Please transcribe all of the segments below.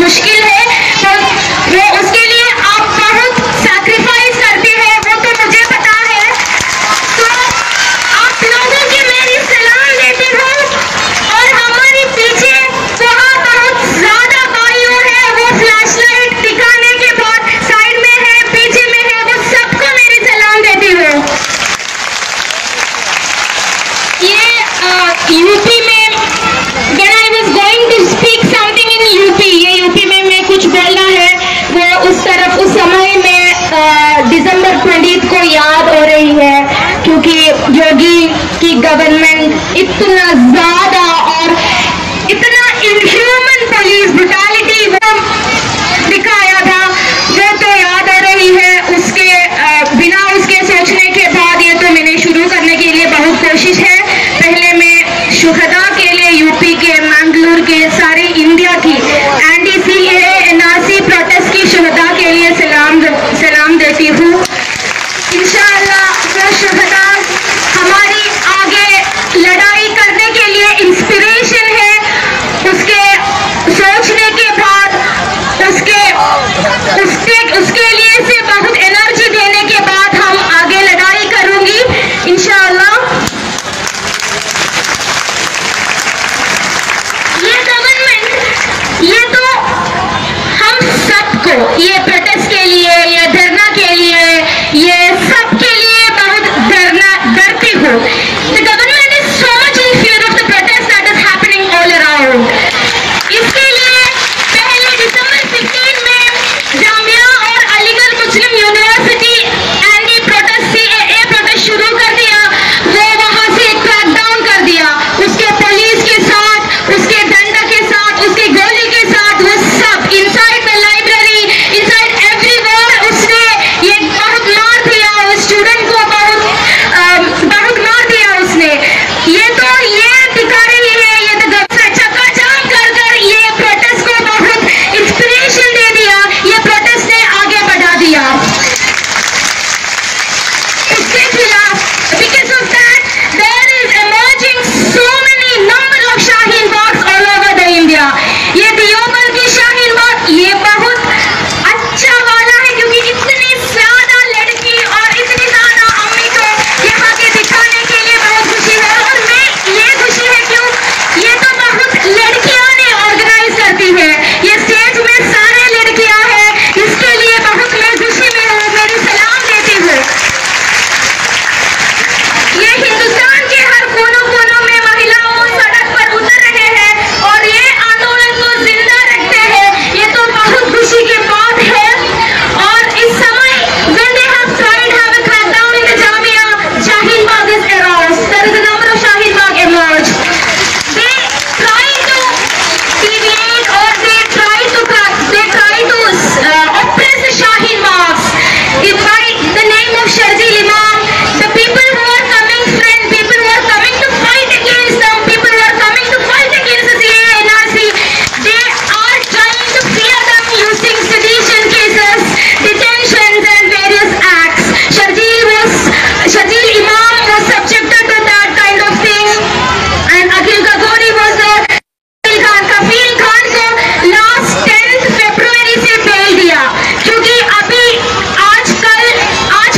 मुश्किल है, तो वो उसके लिए आप बहुत सैक्रिफाइस करते हैं, वो तो मुझे पता है। तो आप लोगों की मेरी सलाम देती हूँ। और हमारे पीछे वहाँ बहुत ज्यादा भाइयों है, वो फ्लैशलाइट दिखाने के बाद साइड में है, पीछे में है, वो सबको मेरी सलाम देती हूँ। ये यूपी में when I was going to speak something in UP, ये यूपी में मैं कुछ बोलना है, वो उस तरफ उस समय में दिसंबर 20 को याद हो रही है, क्योंकि योगी की गवर्नमेंट इतना ज्यादा और इतना इनह्यूमन पुलिस ब्रुटैलिटी वो दिखाया था, वो तो याद हो रही है। उसके बिना उसके सोचने के बाद ये तो मैंने शुरू करने के लिए बहुत कोशिश है। पहले मैं शुहदा के लिए यूपी के मैंगलोर के सारे इंडिया की NDCA NRC प्रोटेस्ट की शुहदा के लिए सलाम देती हूँ। इंशाअल्लाह वो शुहदा हमारी आगे लड़ाई करने के लिए इंस्पिरेशन है। उसके सोचने के बाद उसके लिए से बहुत एनर्जी देने के बाद हम आगे लड़ाई करूंगी इंशाअल्लाह। ये गवर्नमेंट, ये तो हम सबको, ये प्रोटेस्ट के लिए, ये धरना के लिए, ये सबके लिए बहुत डरती हूँ। The government is so much in fear of the protest that is happening all around. इसके लिए पहले दिसंबर 15 में जामिया और Aligarh Muslim university anti protest CAA protest शुरू कर दिया, वो वहां से क्रैकडाउन कर दिया। उसके पुलिस के साथ, उसके डंडा के साथ, उसके गोली के साथ, वो सब inside the library, inside everywhere उसने ये बहुत मार दिया, उस स्टूडेंट को बहुत मार दिया उसने। ये तो ये दिखा रही है, ये तो चक्का-जाम कर ये प्रोटेस्ट को बहुत इंस्पिरेशन दे दिया, ये प्रोटेस्ट ने आगे बढ़ा दिया उसके खिलाफ। Because of that, there is emerging so many number of Shaheen बाग्स all over the India. ये देवबंद की शाहीन बाग ये बहुत अच्छा वाला है, क्योंकि इतनी ज्यादा लड़की और इतनी ज्यादा अम्मी को यहाँ के दिखाने के लिए बहुत खुशी है। और मैं ये खुशी है क्यों, ये तो बहुत लड़कियां ने ऑर्गेनाइज करती है, ये स्टेज में सारे लड़कियां हैं, इसके लिए बहुत मैं खुशी में हूँ, मेरी सलाम देती हूँ। ये हिंदुस्तान के हर कोनों में महिलाओं सड़क पर उतर रहे हैं और ये आंदोलन को जिंदा रखते हैं, ये तो बहुत खुशी की बात है। और इस समय when they have tried to have a crackdown in the Jamia, Shaheen Bagh is aroused. There is a number of Shaheen Bagh emerged. They try to deviate or they try to oppress the Shaheen Baghs by the name of Sharjeel Imam. The people who are coming, people who are coming to fight against them, people who are coming to fight against the CAA NRC, they are trying to fear them using sedition cases, detentions and various acts. Sharjeel Imam was subjected to that kind of thing, and Akhil Kagori was there. कफील खान को last 10 फरवरी से bell दिया, क्योंकि अभी आज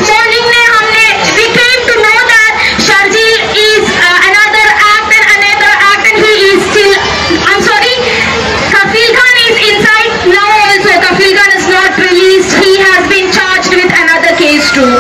morning में हमने we came to know that Sharjeel is another act and he is still, I'm sorry, Kafil Khan is inside now also. Kafil Khan is not released, he has been charged with another case too.